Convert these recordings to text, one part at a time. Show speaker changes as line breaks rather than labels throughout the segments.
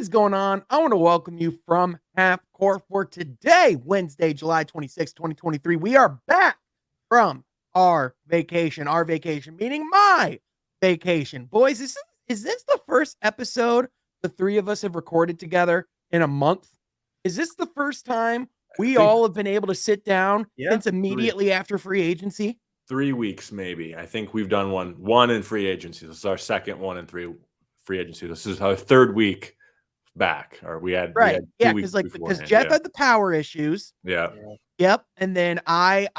is going on? I want to welcome you from Half Court for today, Wednesday, July 26, 2023. We are back from our vacation meaning my vacation. Boys, is this the first episode the three of us have recorded together in a month? Is this the first time we all have been able to sit down since immediately after free agency?
3 weeks, maybe. I think we've done one in free agency. This is our second one in free agency. This is our third week back, or we had 2 weeks
because Jeff had the power issues.
Yeah.
Yep. And then I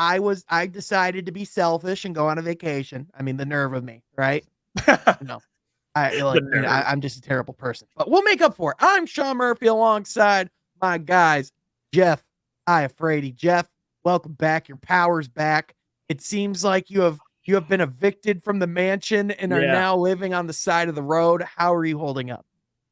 decided to be selfish and go on a vacation. I mean, the nerve of me, right? No. I'm just a terrible person. But we'll make up for it. I'm Sean Murphy alongside my guys, Jeff Iafrady. Jeff, welcome back. Your power's back. It seems like you have been evicted from the mansion and are now living on the side of the road. How are you holding up?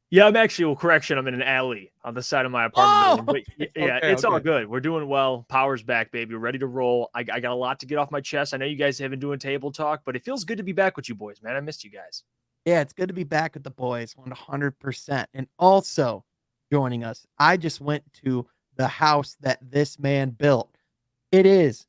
Yeah, I'm in an alley on the side of my apartment building. But it's all good. We're doing well. Power's back, baby. We're ready to roll. I got a lot to get off my chest. I know you guys have been doing table talk, but it feels good to be back with you boys, man. I missed you guys.
Yeah, it's good to be back with the boys, 100%. And also joining us, I just went to the house that this man built. It is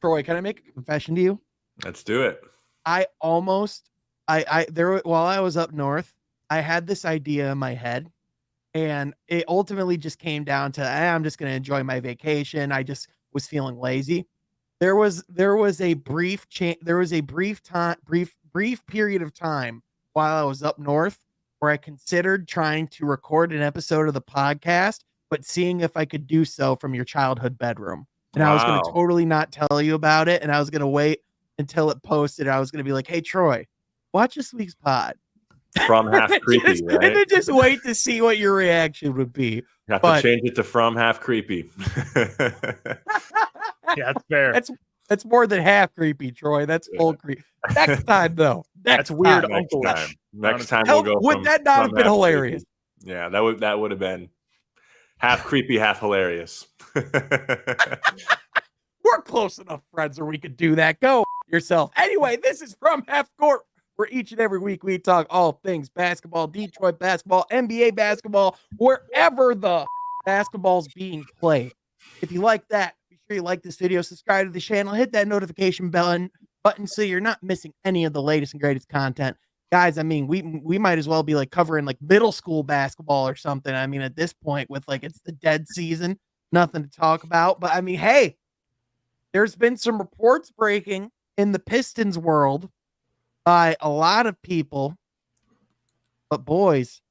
Troy, can I make a confession to you?
Let's do it.
While I was up north, I had this idea in my head, and it ultimately just came down to, I'm just going to enjoy my vacation. I just was feeling lazy. There was a brief period of time while I was up north where I considered trying to record an episode of the podcast, but seeing if I could do so from your childhood bedroom. And I was going to totally not tell you about it. And I was going to wait until it posted. I was going to be like, hey, Troy, watch this week's pod.
From Half Creepy, right?
And then just wait to see what your reaction would be.
You have to change it to From Half Creepy.
Yeah, that's fair.
That's more than half creepy, Troy. That's full creepy. Next time, though.
That's weird.
Next time we'll go.
Would that not have been hilarious?
Creepy. Yeah, that would have been half creepy, half hilarious.
We're close enough friends where we could do that. Go yourself. Anyway, this is From Half Court, where each and every week we talk all things basketball, Detroit basketball, NBA basketball, wherever the basketball's being played. If you like that, be sure you like this video, subscribe to the channel, hit that notification button so you're not missing any of the latest and greatest content. Guys, I mean, we might as well be like covering like middle school basketball or something. I mean, at this point, with like it's the dead season, nothing to talk about. But I mean, hey, there's been some reports breaking in the Pistons world by a lot of people. But boys,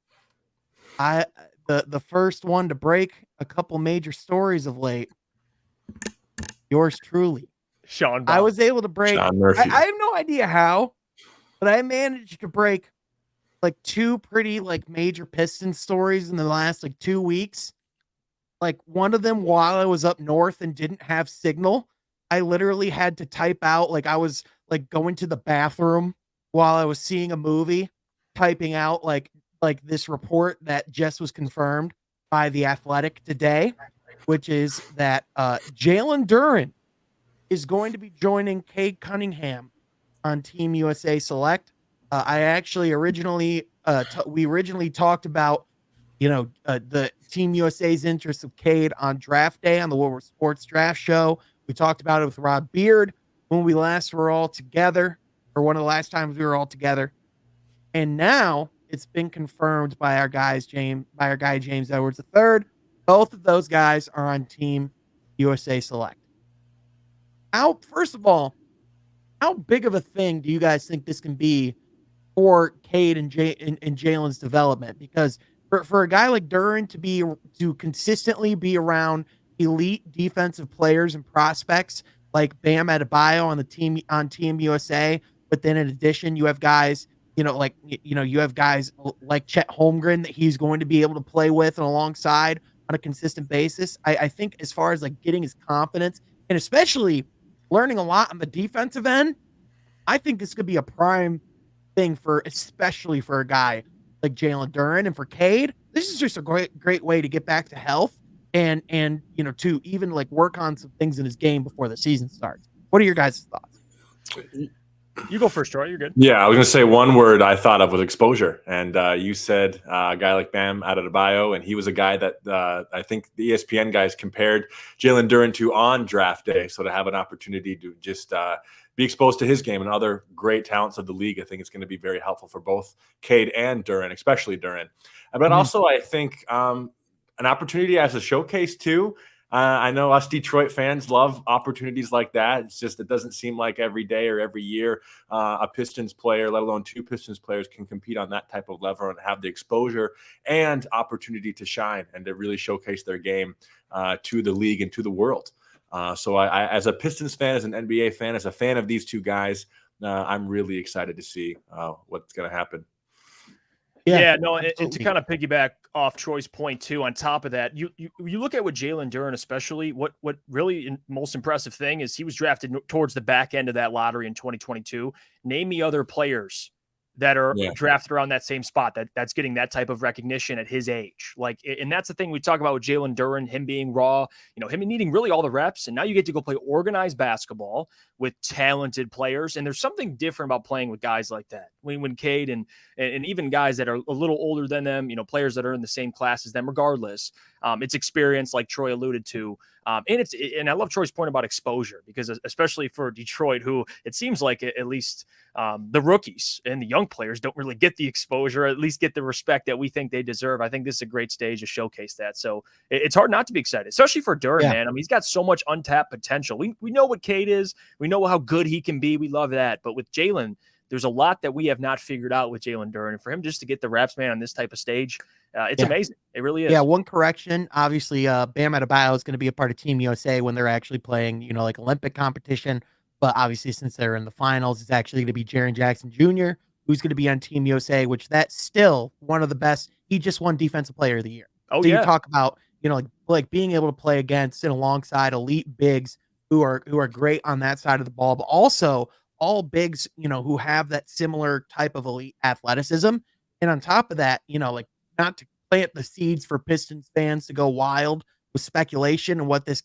the first one to break a couple major stories of late, yours truly,
Sean.
I was able to break. I have no idea how, but I managed to break like two pretty like major Pistons stories in the last like 2 weeks. Like one of them while I was up north and didn't have signal. I literally had to type out, like I was like going to the bathroom while I was seeing a movie, typing out like this report that just was confirmed by The Athletic today, which is that Jalen Duren is going to be joining Cade Cunningham on Team USA Select. I actually originally talked about, the Team USA's interest of Cade on draft day on the World Sports Draft Show. We talked about it with Rod Beard when we last were all together, or one of the last times we were all together. And now it's been confirmed by our guy James Edwards III. Both of those guys are on Team USA Select. First of all, how big of a thing do you guys think this can be for Cade and Jalen's development? Because for a guy like Duren to consistently be around elite defensive players and prospects like Bam Adebayo on Team USA, but then in addition you have guys, you have guys like Chet Holmgren that he's going to be able to play with and alongside on a consistent basis. I think as far as like getting his confidence and especially learning a lot on the defensive end, I think this could be a prime thing especially for a guy like Jalen Duren. And for Cade, this is just a great way to get back to health and to even like work on some things in his game before the season starts. What are your guys' thoughts?
You go first, Troy. You're good.
Yeah, I was going to say one word I thought of was exposure. And you said a guy like Bam Adebayo, and he was a guy that I think the ESPN guys compared Jalen Duren to on draft day. So to have an opportunity to just be exposed to his game and other great talents of the league, I think it's going to be very helpful for both Cade and Duren, especially Duren. But also I think an opportunity as a showcase too. I know us Detroit fans love opportunities like that. It's just it doesn't seem like every day or every year a Pistons player, let alone two Pistons players, can compete on that type of level and have the exposure and opportunity to shine and to really showcase their game to the league and to the world. So I, as a Pistons fan, as an NBA fan, as a fan of these two guys, I'm really excited to see what's going to happen.
Yeah, no, and to kind of piggyback off Troy's point too, on top of that, you look at what Jalen Duren, especially, what really most impressive thing is he was drafted towards the back end of that lottery in 2022. Name me other players that are drafted around that same spot that's getting that type of recognition at his age. Like, and that's the thing we talk about with Jalen Duren, him being raw, him needing really all the reps. And now you get to go play organized basketball with talented players. And there's something different about playing with guys like that. When Cade and even guys that are a little older than them, players that are in the same class as them, regardless, it's experience, like Troy alluded to. And I love Troy's point about exposure, because especially for Detroit, who it seems like at least the rookies and the young players don't really get the exposure, or at least get the respect that we think they deserve. I think this is a great stage to showcase that. So it's hard not to be excited, especially for Duren, man. I mean, he's got so much untapped potential. We know what Cade is. We know how good he can be. We love that. But with Jalen, there's a lot that we have not figured out with Jalen Duren. And for him just to get the reps, man, on this type of stage, it's amazing. It really is.
Yeah, one correction. Obviously, Bam Adebayo is going to be a part of Team USA when they're actually playing, like Olympic competition. But obviously, since they're in the finals, it's actually going to be Jaren Jackson Jr., who's going to be on Team USA, which that's still one of the best. He just won Defensive Player of the Year.
Oh,
so you talk about, like being able to play against and alongside elite bigs who are great on that side of the ball, but also all bigs, who have that similar type of elite athleticism. And on top of that, like, not to plant the seeds for Pistons fans to go wild with speculation and what this,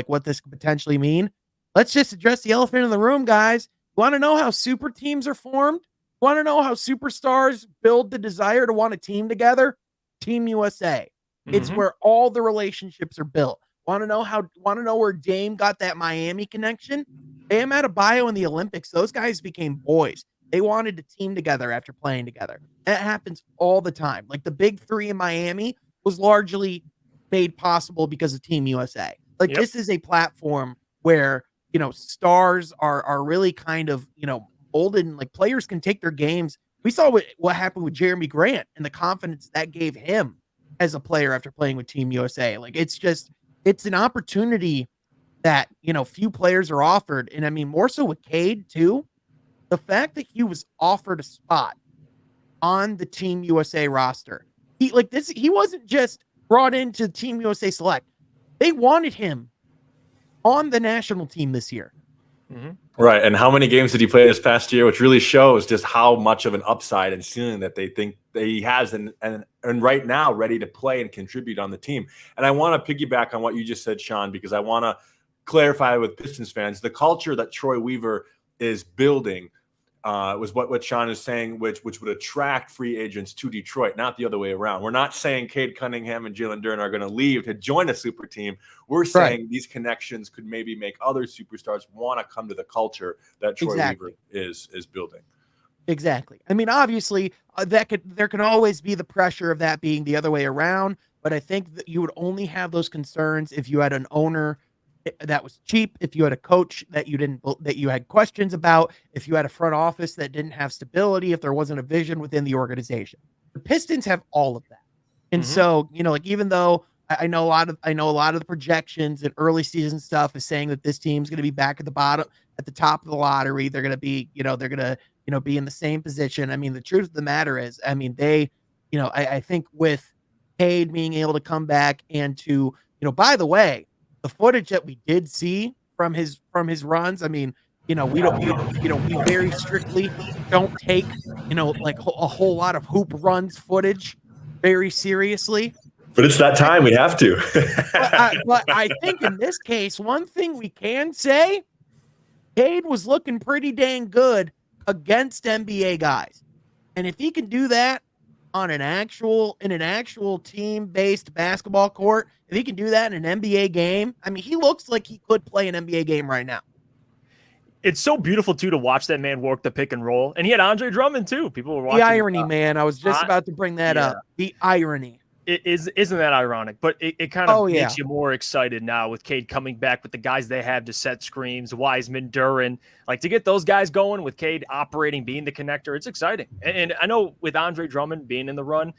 what this could potentially mean. Let's just address the elephant in the room, guys. You want to know how super teams are formed? You want to know how superstars build the desire to want to team together? Team USA. It's where all the relationships are built. Want to know where Dame got that Miami connection? Bam Adebayo in the Olympics, those guys became boys. They wanted to team together after playing together. That happens all the time. Like the big three in Miami was largely made possible because of Team USA. Like this is a platform where, stars are really kind of, molded, and like players can take their games. We saw what happened with Jeremy Grant and the confidence that gave him as a player after playing with Team USA. Like it's an opportunity that, few players are offered. And I mean, more so with Cade too. The fact that he was offered a spot on the Team USA roster, he wasn't just brought into Team USA Select. They wanted him on the national team this year.
Right. And how many games did he play this past year, which really shows just how much of an upside and ceiling that they think that he has and right now ready to play and contribute on the team. And I want to piggyback on what you just said, Sean, because I want to clarify with Pistons fans, the culture that Troy Weaver is building was what Sean is saying, which would attract free agents to Detroit, not the other way around. We're not saying Cade Cunningham and Jalen Duren are going to leave to join a super team. We're saying these connections could maybe make other superstars want to come to the culture that Troy Weaver is building.
Exactly. I mean, obviously, there can always be the pressure of that being the other way around, but I think that you would only have those concerns if you had an owner that was cheap, if you had a coach that you had questions about, if you had a front office that didn't have stability, if there wasn't a vision within the organization. The Pistons have all of that. And so, like, even though I know a lot of the projections and early season stuff is saying that this team's going to be back at the top of the lottery, they're going to be, be in the same position. I mean, the truth of the matter is, I mean, they, I think with Cade being able to come back and to, by the way, the footage that we did see from his runs, I mean, we very strictly don't take, like a whole lot of hoop runs footage very seriously.
But it's that time we have to.
but I think in this case, one thing we can say Cade was looking pretty dang good against NBA guys. And if he can do that on in an actual team-based basketball court, if he can do that in an NBA game, I mean, he looks like he could play an NBA game right now.
It's so beautiful too to watch that man work the pick and roll, and he had Andre Drummond too. People were watching.
The irony, man. I was just about to bring that up. The irony.
Isn't that ironic? But it kind of makes you more excited now with Cade coming back with the guys they have to set screens, Wiseman, Duren, like to get those guys going with Cade operating, being the connector. It's exciting. And I know with Andre Drummond being in the run,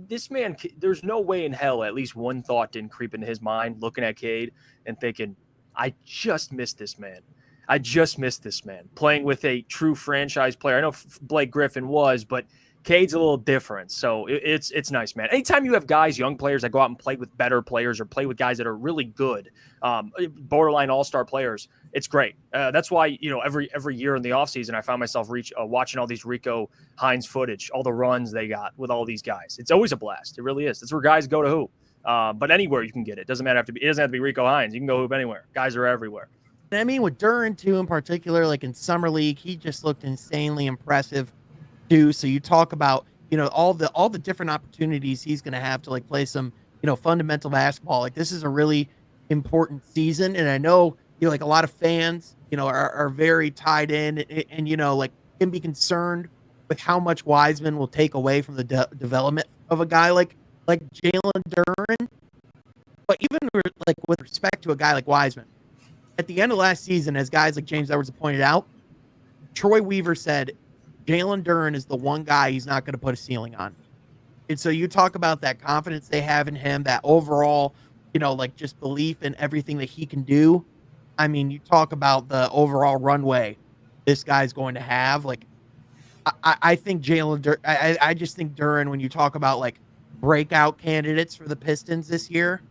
this man, there's no way in hell at least one thought didn't creep into his mind looking at Cade and thinking, I just missed this man. I just missed this man playing with a true franchise player. I know Blake Griffin was, but Cade's a little different. So it's nice, man. Anytime you have guys, young players that go out and play with better players or play with guys that are really good, borderline all-star players, it's great. That's why, every year in the offseason, I found myself watching all these Rico Hines footage, all the runs they got with all these guys. It's always a blast. It really is. That's where guys go to hoop. But anywhere you can get it. It doesn't have to be Rico Hines. You can go hoop anywhere. Guys are everywhere.
I mean, with Duren too, in particular, like in summer league, he just looked insanely impressive too. So you talk about, all the different opportunities he's going to have to like play some, fundamental basketball. Like this is a really important season. And I know, like a lot of fans, are very tied in and like can be concerned with how much Wiseman will take away from the development of a guy like Jalen Duren. But even like with respect to a guy like Wiseman, at the end of last season, as guys like James Edwards pointed out, Troy Weaver said Jalen Duren is the one guy he's not going to put a ceiling on. And so you talk about that confidence they have in him, that overall, like just belief in everything that he can do. I mean, you talk about the overall runway this guy's going to have. Like, I think Jalen Duren, I just think Duren, when you talk about like breakout candidates for the Pistons this year,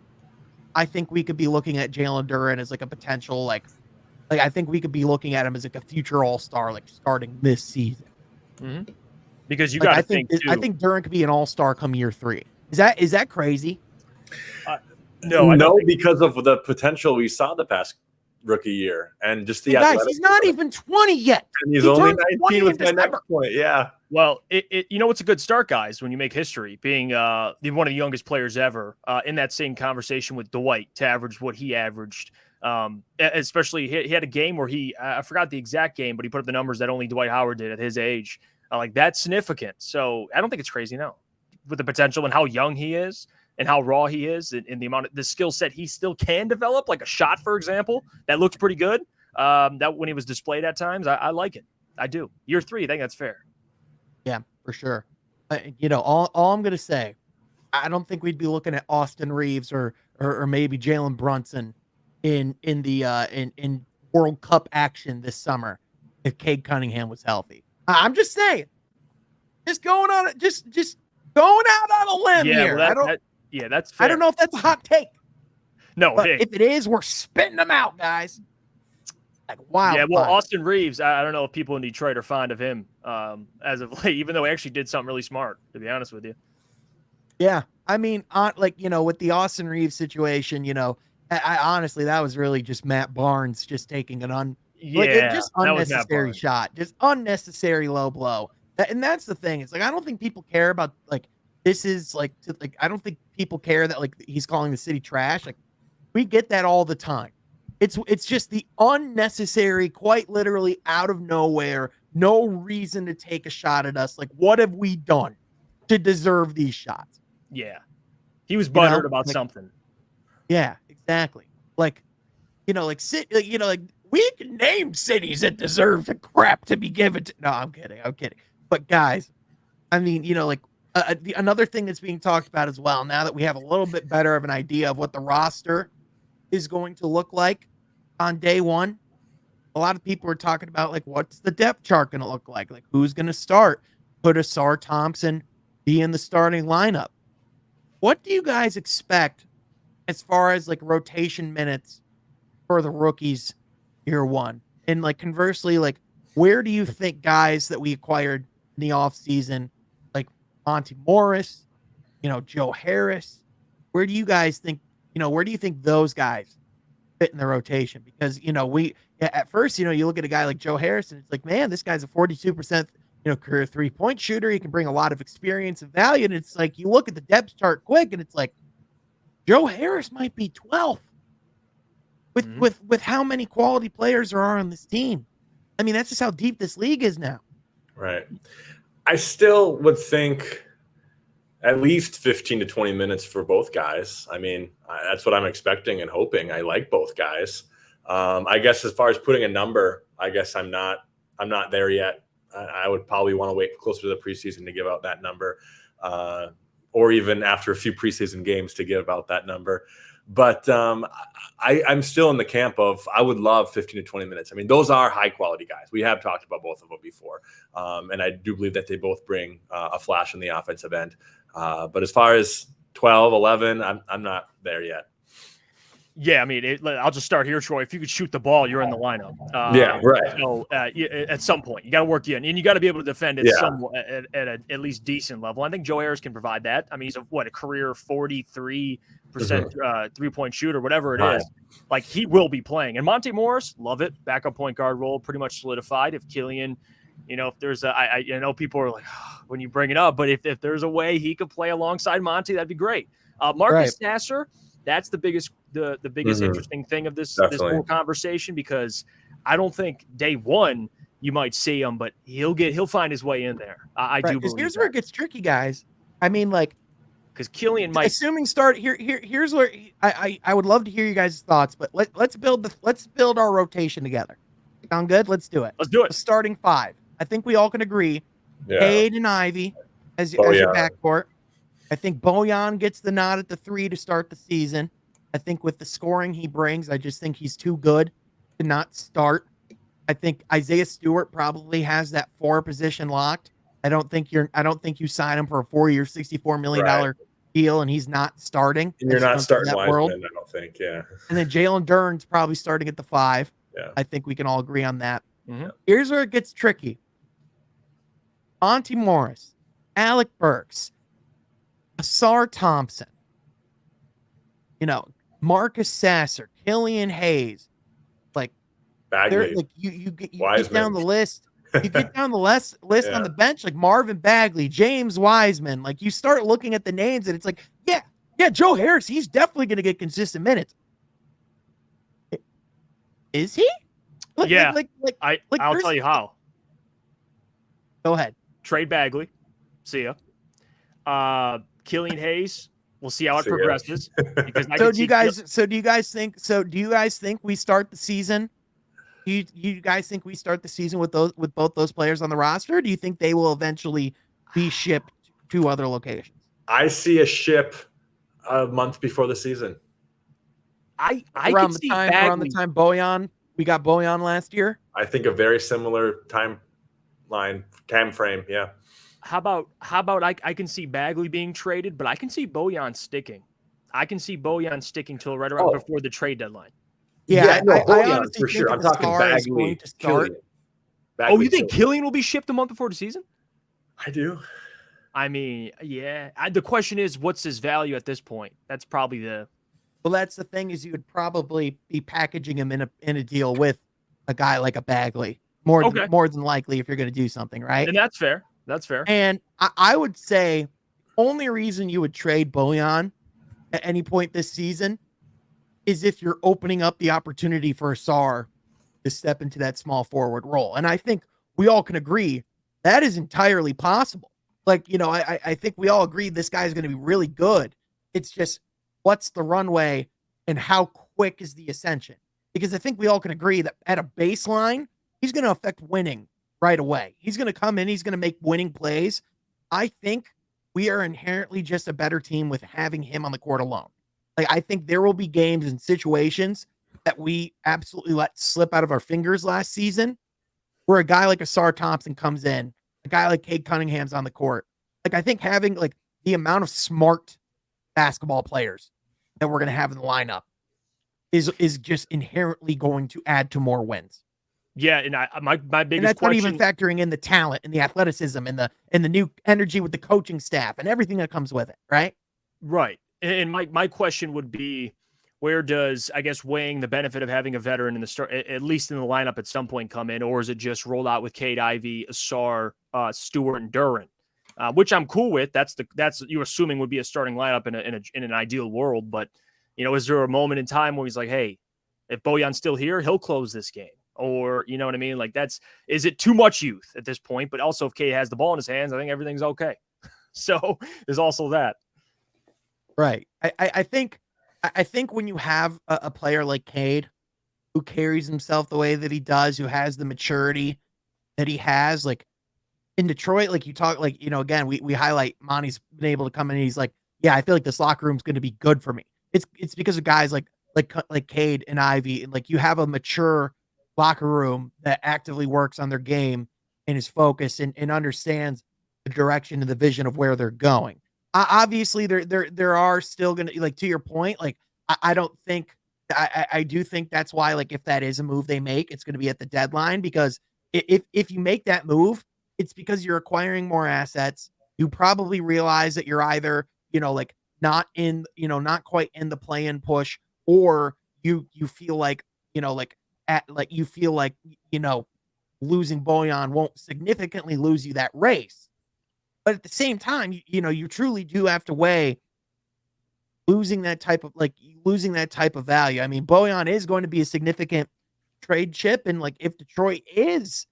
I think we could be looking at Jalen Duren as like a potential, like I think we could be looking at him as like a future all-star, like starting this season.
Mm-hmm. Because you got to think too.
I think Duren could be an all-star come year 3. Is that crazy?
No, because of the potential we saw the past rookie year and just the
guys. He's not even 20 yet.
And he's only 19 with my next point. Yeah.
Well, it's a good start, guys, when you make history, being one of the youngest players ever in that same conversation with Dwight to average what he averaged. Especially he had a game where I forgot the exact game, but he put up the numbers that only Dwight Howard did at his age. Like that's significant. So I don't think it's crazy now with the potential and how young he is and how raw he is and the skill set he still can develop, like a shot, for example, that looks pretty good. That when he was displayed at times, I like it. I do. Year 3, I think that's fair.
Yeah, for sure. All I'm going to say, I don't think we'd be looking at Austin Reeves or maybe Jalen Brunson in World Cup action this summer if Cade Cunningham was healthy. I'm just saying, just going on just going out on a limb here.
That's fair.
I don't know if that's a hot take.
No,
but if it is, we're spitting them out, guys. Like wow.
Yeah, well, Austin Reeves, I don't know if people in Detroit are fond of him as of late, even though he actually did something really smart, to be honest with you.
Yeah, I mean, with the Austin Reeves situation, I honestly, that was really just Matt Barnes just taking an unnecessary shot, just unnecessary low blow. And that's the thing. It's like, I don't think people care about like, this is like, I don't think people care that like he's calling the city trash. Like we get that all the time. It's just the unnecessary, quite literally out of nowhere, no reason to take a shot at us. Like, what have we done to deserve these shots?
Yeah. He was buttered about something.
Yeah, exactly. Like, we can name cities that deserve the crap to be given to. No, I'm kidding. But guys, I mean, another thing that's being talked about as well, now that we have a little bit better of an idea of what the roster is going to look like on day one, a lot of people are talking about like, what's the depth chart going to look like? Like who's going to start? Could Asar Thompson be in the starting lineup? What do you guys expect as far as like rotation minutes for the rookies year 1? And like conversely, like where do you think guys that we acquired in the offseason, like Monty Morris, Joe Harris, where do you guys think, where do you think those guys fit in the rotation because, at first, you look at a guy like Joe Harris and it's like, man, this guy's a 42%, career 3-point shooter. He can bring a lot of experience and value. And it's like, you look at the depth chart quick and it's like, Joe Harris might be 12th with how many quality players there are on this team. I mean, that's just how deep this league is now.
Right. I still would think at least 15 to 20 minutes for both guys. I mean, that's what I'm expecting and hoping. I like both guys. I guess as far as putting a number, I guess I'm not there yet. I would probably want to wait closer to the preseason to give out that number, or even after a few preseason games to give out that number. But I'm still in the camp of I would love 15 to 20 minutes. I mean, those are high-quality guys. We have talked about both of them before, and I do believe that they both bring a flash in the offensive end. But as far as 12, 11, I'm not there yet.
Yeah, I mean, I'll just start here, Troy. If you could shoot the ball, you're in the lineup.
Yeah, right.
So at some point, you got to work in, and you got to be able to defend it at least decent level. I think Joe Harris can provide that. I mean, he's a career 43% 3-point shooter, whatever it is. Like, he will be playing. And Monte Morris, love it. Backup point guard role, pretty much solidified. If Killian, if there's I know people are like, oh, when you bring it up, but if there's a way he could play alongside Monte, that'd be great. Marcus Sasser, that's the biggest interesting thing of this whole conversation, because I don't think day one you might see him, but he'll find his way in there. I do believe.
Here's where it gets tricky, guys. I mean, like,
because Killian might
assuming start here's where I would love to hear you guys' thoughts, but let's build our rotation together. Sound good? Let's do it.
Let's do it.
The starting five. I think we all can agree. Cade and Ivy as your backcourt. I think Bojan gets the nod at the 3 to start the season. I think with the scoring he brings, I just think he's too good to not start. I think Isaiah Stewart probably has that 4 position locked. I don't think you sign him for a 4-year, $64 million deal and he's not starting.
And you're not starting Wiseman, I don't think. Yeah.
And then Jalen Duren's probably starting at the 5.
Yeah.
I think we can all agree on that.
Mm-hmm.
Here's where it gets tricky. Monte Morris, Alec Burks, Asar Thompson, Marcus Sasser, Killian Hayes, like
Bagley,
like you get down the list. You get down the list on the bench, like Marvin Bagley, James Wiseman. Like, you start looking at the names, and it's like, Joe Harris, he's definitely going to get consistent minutes. Is he?
I'll tell you how.
Go ahead.
Trade Bagley. See ya. Killian Hayes. We'll see how it progresses. Because
do you guys think we start the season? Do you guys think we start the season with both those players on the roster? Or do you think they will eventually be shipped to other locations?
I see a ship a month before the season.
Around the time Bojan, we got Bojan last year.
I think a very similar time frame. Yeah.
How about I can see Bagley being traded, but I can see Bojan sticking. I can see Bojan sticking till right around before the trade deadline.
I
for sure. I'm talking Bagley to start.
You think Killian will be shipped a month before the season?
I do.
I mean, yeah. The question is, what's his value at this point? That's probably
Well, that's the thing, is you would probably be packaging him in a deal with a guy like a Bagley more than likely if you're going to do something, right?
And that's fair. That's fair.
And I would say only reason you would trade Bojan at any point this season is if you're opening up the opportunity for Asar to step into that small forward role. And I think we all can agree that is entirely possible. Like, I think we all agree this guy is going to be really good. It's just, what's the runway and how quick is the ascension? Because I think we all can agree that at a baseline, he's going to affect winning right away. He's going to come in. He's going to make winning plays. I think we are inherently just a better team with having him on the court alone. Like, I think there will be games and situations that we absolutely let slip out of our fingers last season where a guy like Asar Thompson comes in, a guy like Cade Cunningham's on the court. Like, I think having like the amount of smart basketball players that we're going to have in the lineup is just inherently going to add to more wins.
Yeah, and my biggest
and that's
question,
not even factoring in the talent and the athleticism and the new energy with the coaching staff and everything that comes with it, right?
Right. And my question would be, where does, I guess, weighing the benefit of having a veteran in the start, at least in the lineup at some point, come in, or is it just rolled out with Cade, Ivey, Asar, Stewart, and Duren, which I'm cool with. That's you're assuming would be a starting lineup in an ideal world. But is there a moment in time where he's like, hey, if Bojan's still here, he'll close this game, or you know what I mean? Like is it too much youth at this point? But also, if Cade has the ball in his hands, I think everything's okay. So there's also that.
Right. I think when you have a player like Cade who carries himself the way that he does, who has the maturity that he has, like in Detroit, like you talk, like, again, we highlight Monty's been able to come in and he's like, yeah, I feel like this locker room's going to be good for me. It's because of guys like Cade and Ivey, and like you have a mature locker room that actively works on their game and is focused and understands the direction and the vision of where they're going. Obviously there are still going to, like, to your point, like, I don't think, I do think that's why, like, if that is a move they make, it's going to be at the deadline, because if you make that move, it's because you're acquiring more assets. You probably realize that you're either, like not quite in the play-in push, or you feel like, losing Bojan won't significantly lose you that race. But at the same time, you truly do have to weigh losing that type of value. I mean, Bojan is going to be a significant trade chip, and like if Detroit is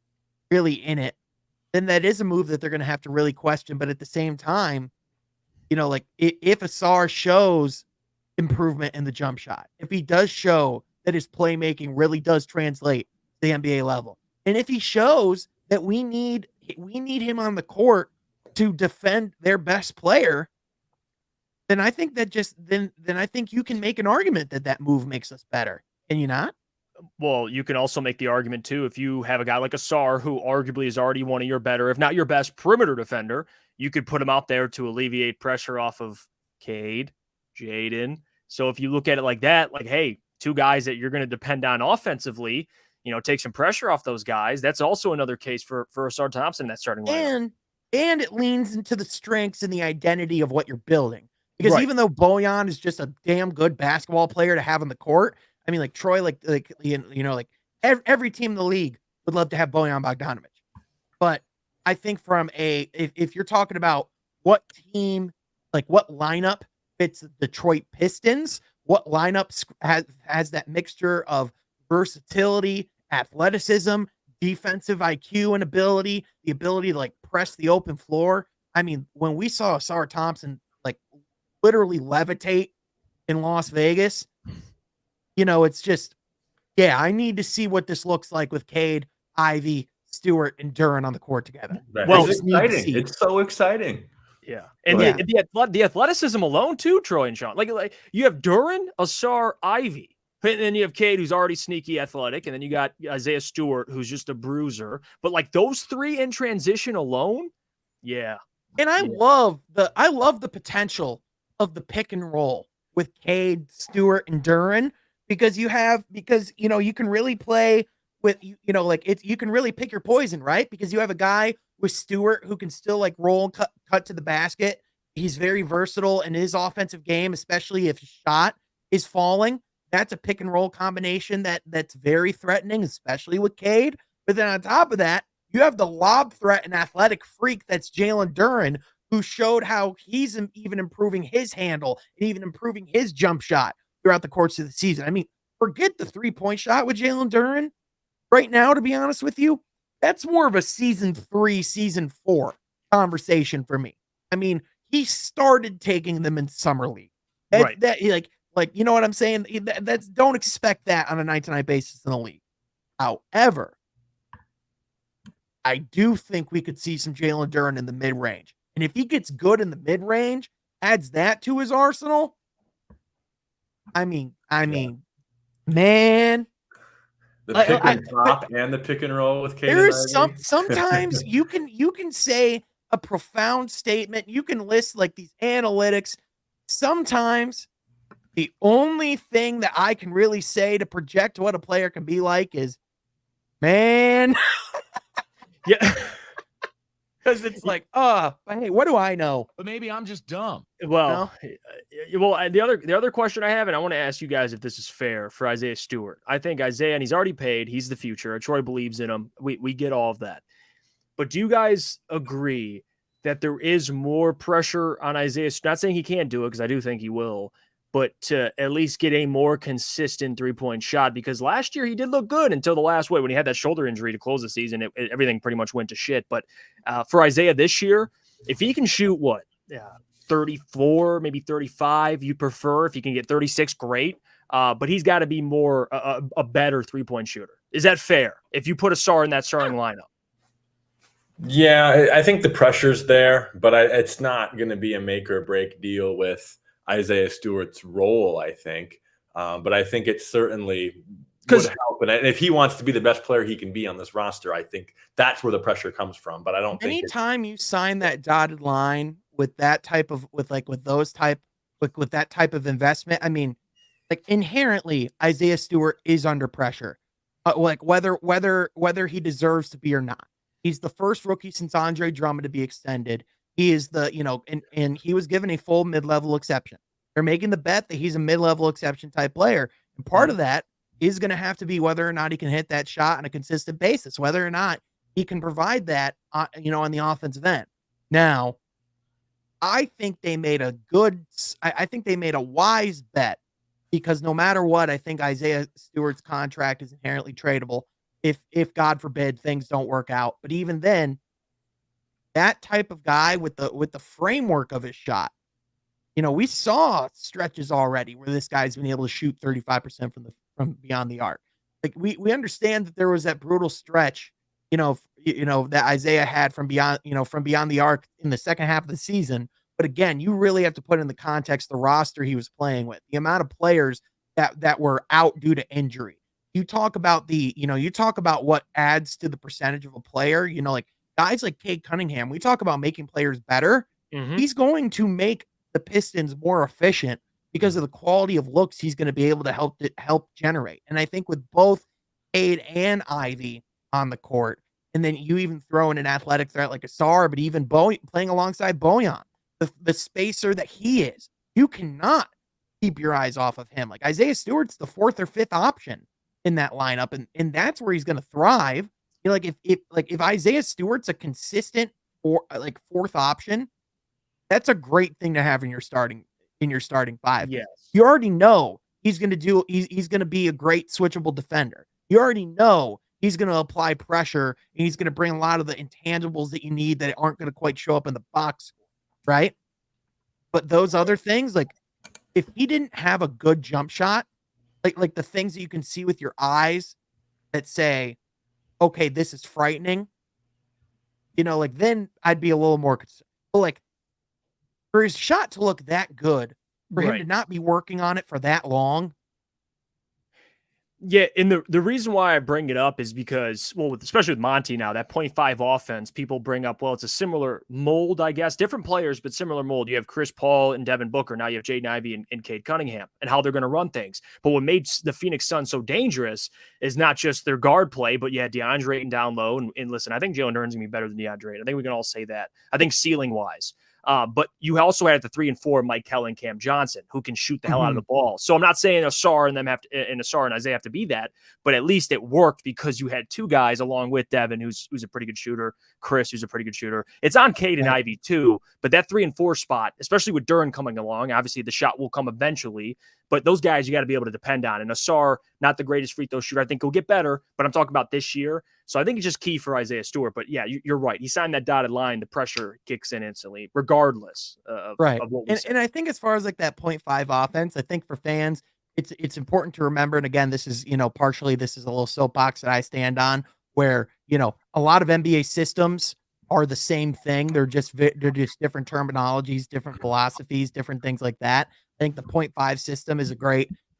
really in it, then that is a move that they're going to have to really question. But at the same time, like if Asar shows improvement in the jump shot, if he does show that his playmaking really does translate to the NBA level, and if he shows that we need him on the court to defend their best player, then I think that then I think you can make an argument that move makes us better. Can you not?
Well, you can also make the argument too, if you have a guy like Asar, who arguably is already one of your better, if not your best perimeter defender, you could put him out there to alleviate pressure off of Cade, Jaden. So if you look at it like that, like, hey, two guys that you're going to depend on offensively, take some pressure off those guys. That's also another case for Asar Thompson in that starting lineup.
And it leans into the strengths and the identity of what you're building. Because even though Bojan is just a damn good basketball player to have on the court, I mean, like Troy, like every team in the league would love to have Bojan Bogdanovic. But I think if you're talking about what team, like what lineup fits the Detroit Pistons, what lineup has that mixture of versatility, athleticism, defensive IQ and ability, the ability to like press the open floor. I mean, when we saw Asar Thompson like literally levitate in Las Vegas, it's just, yeah, I need to see what this looks like with Cade, Ivey, Stewart, and Duren on the court together.
Well, it's exciting. It's so exciting.
Yeah. And the athleticism alone too, Troy and Sean. Like you have Duren, Asar, Ivey. And then you have Cade, who's already sneaky athletic, and then you got Isaiah Stewart, who's just a bruiser. But like those three in transition alone, yeah.
And I love the potential of the pick and roll with Cade, Stewart, and Duren, because you can really play with you can really pick your poison, right? Because you have a guy with Stewart who can still like roll, cut to the basket. He's very versatile in his offensive game, especially if his shot is falling. That's a pick and roll combination that's very threatening, especially with Cade. But then on top of that, you have the lob threat and athletic freak that's Jalen Duren, who showed how he's even improving his handle and even improving his jump shot throughout the course of the season. I mean, forget the 3-point shot with Jalen Duren right now, to be honest with you. That's more of a season 3, season 4 conversation for me. I mean, he started taking them in summer league. Right. Like, you know what I'm saying? Don't expect that on a night-to-night basis in the league. However, I do think we could see some Jalen Duren in the mid-range. And if he gets good in the mid-range, adds that to his arsenal, I mean, man.
The pick and drop and the pick and roll with Cade.
There is sometimes you can say a profound statement. You can list like these analytics. Sometimes the only thing that I can really say to project what a player can be like is, man.
Yeah.
Because it's like, hey, what do I know?
But maybe I'm just dumb.
Well, the other question I have, and I want to ask you guys if this is fair for Isaiah Stewart. I think Isaiah, and he's already paid. He's the future. Troy believes in him. We get all of that. But do you guys agree that there is more pressure on Isaiah? Not saying he can't do it, because I do think he will, but to at least get a more consistent 3-point shot, because last year he did look good until the last way when he had that shoulder injury to close the season. Everything pretty much went to shit. But for Isaiah this year, if he can shoot 34, maybe 35, you prefer. If he can get 36, great. But he's got to be more a better 3-point shooter. Is that fair? If you put a star in that starting lineup?
Yeah, I think the pressure's there, but it's not going to be a make or break deal with Isaiah Stewart's role, I think. But I think it certainly would help. And if he wants to be the best player he can be on this roster, I think that's where the pressure comes from. But I don't think
anytime you sign that dotted line with that type of with that type of investment, I mean, like inherently Isaiah Stewart is under pressure. Like whether he deserves to be or not. He's the first rookie since Andre Drummond to be extended. He is and he was given a full mid-level exception. They're making the bet that he's a mid-level exception type player. And part of that is going to have to be whether or not he can hit that shot on a consistent basis, whether or not he can provide that, on the offensive end. Now, I think they made a wise bet, because no matter what, I think Isaiah Stewart's contract is inherently tradable if God forbid things don't work out. But even then, that type of guy with the framework of his shot, we saw stretches already where this guy's been able to shoot 35% from beyond the arc. Like we understand that there was that brutal stretch, that Isaiah had from beyond the arc in the second half of the season. But again, you really have to put in the context the roster he was playing with, the amount of players that were out due to injury. You talk about what adds to the percentage of a player, like guys like Cade Cunningham. We talk about making players better.
Mm-hmm.
He's going to make the Pistons more efficient because of the quality of looks he's going to be able to help generate. And I think with both Cade and Ivy on the court, and then you even throw in an athletic threat like Asar, but even playing alongside Bojan, the spacer that he is, you cannot keep your eyes off of him. Like Isaiah Stewart's the fourth or fifth option in that lineup, and that's where he's going to thrive. If Isaiah Stewart's a consistent fourth option, that's a great thing to have in your starting five.
Yes.
You already know he's going to be a great switchable defender. You already know he's going to apply pressure, and he's going to bring a lot of the intangibles that you need that aren't going to quite show up in the box score, right? But those other things, like if he didn't have a good jump shot, like the things that you can see with your eyes that say, okay, this is frightening, then I'd be a little more concerned. But for his shot to look that good, for him to not be working on it for that long.
Yeah, and the reason why I bring it up is because, especially with Monty now, that 0.5 offense, people bring up, it's a similar mold, I guess. Different players, but similar mold. You have Chris Paul and Devin Booker. Now you have Jaden Ivey and Cade Cunningham, and how they're going to run things. But what made the Phoenix Suns so dangerous is not just their guard play, but you had DeAndre Ayton down low. And listen, I think Jalen Duren's going to be better than DeAndre Ayton. I think we can all say that. I think ceiling-wise. But you also had at the 3 and 4 Mike Kelly and Cam Johnson, who can shoot the hell out of the ball. So I'm not saying Asar and Isaiah have to be that, but at least it worked because you had two guys along with Devin, who's a pretty good shooter, Chris, who's a pretty good shooter. It's on Cade and Ivy too, but that 3 and 4 spot, especially with Duren coming along, obviously the shot will come eventually, but those guys you got to be able to depend on. And Asar, not the greatest free throw shooter. I think he'll get better, but I'm talking about this year. So I think it's just key for Isaiah Stewart. But yeah, you're right. He signed that dotted line. The pressure kicks in instantly, regardless of what we say.
And I think as far as that 0.5 offense, I think for fans, it's important to remember. And again, this is, partially this is a little soapbox that I stand on, where, a lot of NBA systems are the same thing. They're just different terminologies, different philosophies, different things like that. I think the 0.5 system is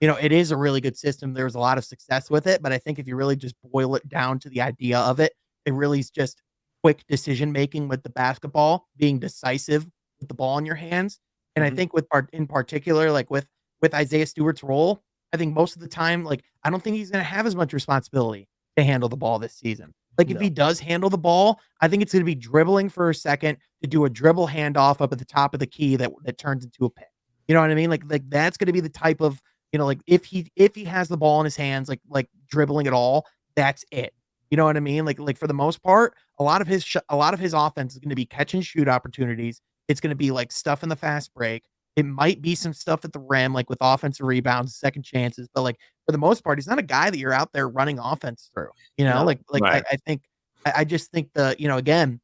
it is a really good system. There's a lot of success with it, but I think if you really just boil it down to the idea of it, it really is just quick decision-making with the basketball, being decisive with the ball in your hands. And I think in particular, with Isaiah Stewart's role, I think most of the time, I don't think he's going to have as much responsibility to handle the ball this season. Like if he does handle the ball, I think it's going to be dribbling for a second to do a dribble handoff up at the top of the key that turns into a pick. You know what I mean? Like that's going to be the type of, like if he has the ball in his hands, like dribbling at all, that's it. You know what I mean? Like for the most part, a lot of his offense is going to be catch and shoot opportunities. It's going to be like stuff in the fast break. It might be some stuff at the rim, like with offensive rebounds, second chances, but like for the most part, he's not a guy that you're out there running offense through.
Right.
I just think again,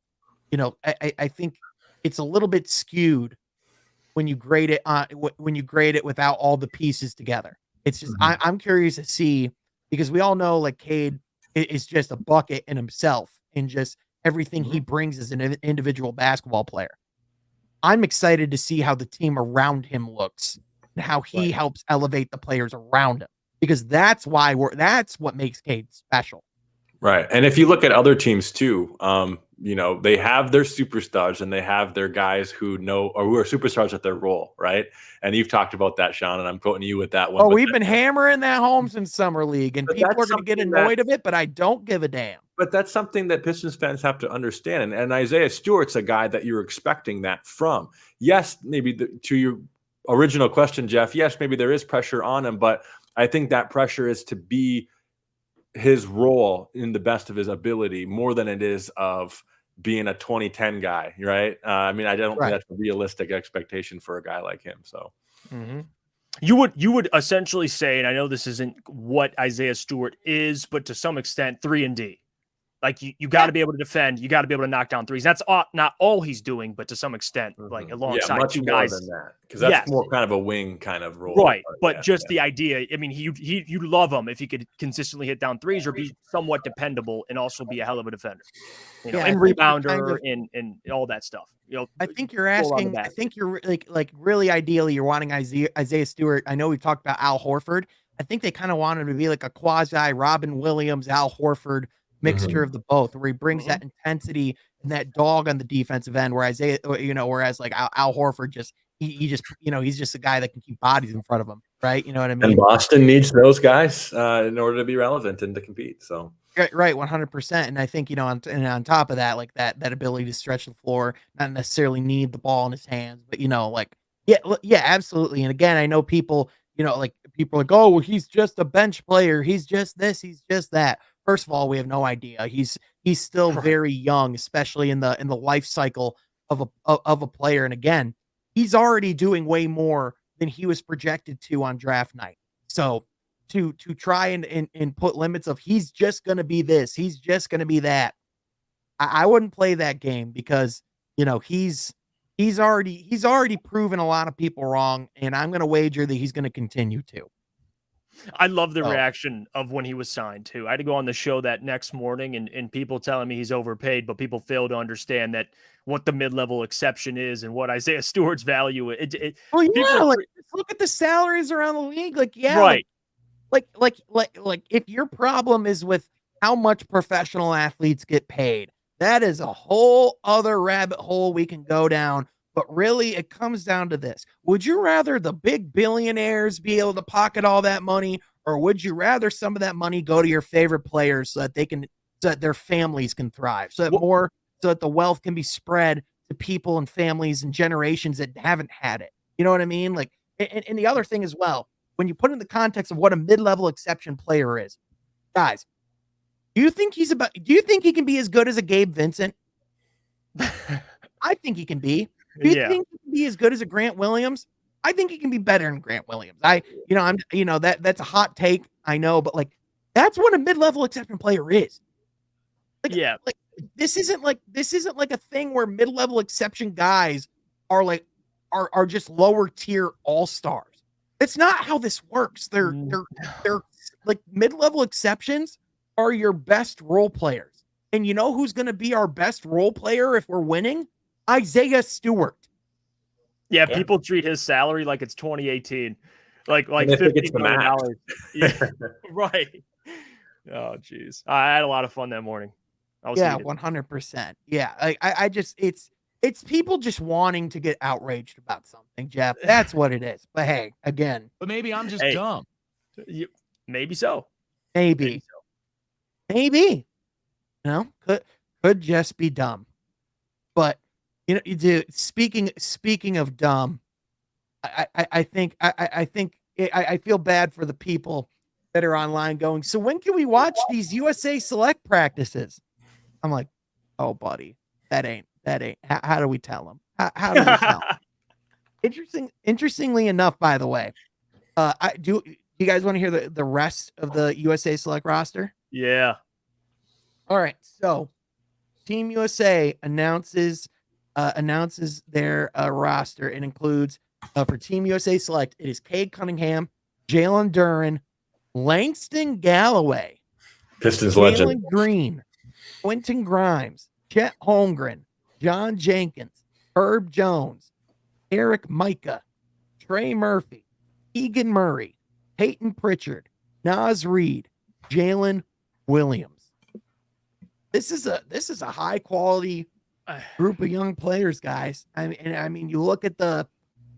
I think it's a little bit skewed when you grade it without all the pieces together. It's just I'm curious to see, because we all know like Cade is just a bucket in himself and just everything he brings as an individual basketball player. I'm excited to see how the team around him looks and how he helps elevate the players around him, because that's what makes Cade special.
Right. And if you look at other teams too, they have their superstars and they have their guys who are superstars at their role, right? And you've talked about that, Sean, and I'm quoting you with that one.
Oh, we've been hammering that home since summer league, and people are going to get annoyed of it, but I don't give a damn.
But that's something that Pistons fans have to understand. And Isaiah Stewart's a guy that you're expecting that from. Yes, maybe to your original question, Jeff, yes, maybe there is pressure on him, but I think that pressure is to be his role in the best of his ability more than it is of being a 2010 guy, right? I mean, I don't think that's a realistic expectation for a guy like him. So
you would essentially say, and I know this isn't what Isaiah Stewart is, but to some extent 3-and-D. Like you got to be able to defend. You got to be able to knock down threes. That's not all he's doing, but to some extent, like alongside
much
two
more
guys
than that, because that's more kind of a wing kind of role,
right? But just the idea. I mean, you'd love him if he could consistently hit down threes or be somewhat dependable and also be a hell of a defender, and rebounder and all that stuff.
I think you're asking. I think you're like really ideally you're wanting Isaiah Stewart. I know we've talked about Al Horford. I think they kind of want him to be like a quasi Robin Williams, Al Horford mixture of the both, where he brings that intensity and that dog on the defensive end, where Isaiah, whereas like Al Horford he's just a guy that can keep bodies in front of him, right? You know what I mean?
And Boston needs those guys in order to be relevant and to compete. So
right, 100%. And I think on top of that, like that ability to stretch the floor, not necessarily need the ball in his hands, but yeah, absolutely. And again, I know people are like, oh, well, he's just a bench player. He's just this. He's just that. First of all, we have no idea. He's still very young, especially in the life cycle of a player. And again, he's already doing way more than he was projected to on draft night. So to try and put limits of he's just going to be this, he's just going to be that, I wouldn't play that game, because he's already proven a lot of people wrong, and I'm going to wager that he's going to continue to.
I love the reaction of when he was signed too. I had to go on the show that next morning and people telling me he's overpaid, but people fail to understand that what the mid-level exception is and what Isaiah Stewart's value is.
Look at the salaries around the league. Like if your problem is with how much professional athletes get paid, that is a whole other rabbit hole we can go down. But really, it comes down to this. Would you rather the big billionaires be able to pocket all that money, or would you rather some of that money go to your favorite players so that their families can thrive, so that the wealth can be spread to people and families and generations that haven't had it? You know what I mean? Like, and the other thing as well, when you put in the context of what a mid-level exception player is, guys, do you think he can be as good as a Gabe Vincent? I think he can be. Do you think he can be as good as a Grant Williams? I think he can be better than Grant Williams. That's a hot take, I know, but like that's what a mid-level exception player is. Like this isn't like a thing where mid-level exception guys are just lower tier all-stars. It's not how this works. They're like mid-level exceptions are your best role players. And you know who's going to be our best role player if we're winning? Isaiah Stewart.
Yeah, people treat his salary like it's 2018, like $50 million. Yeah, right. Oh, geez, I had a lot of fun that morning.
100%. Yeah, I just it's people just wanting to get outraged about something, Jeff. That's what it is. But hey, again,
but maybe I'm just dumb.
Maybe so.
Maybe. Could just be dumb. But speaking of dumb, I think I feel bad for the people that are online going, so when can we watch these USA Select practices? I'm like, oh, buddy, that ain't. How do we tell them? How do we tell them? Interestingly enough, by the way, you guys want to hear the rest of the USA Select roster?
Yeah.
All right. So Team USA announces their roster. It includes for Team USA Select, it is Cade Cunningham, Jalen Duren, Langston Galloway,
Pistons
Jalen
legend,
Green, Quentin Grimes, Chet Holmgren, John Jenkins, Herb Jones, Eric Micah, Trey Murphy, Keegan Murray, Peyton Pritchard, Naz Reid, Jalen Williams. This is a high quality group of young players, guys. I mean, you look at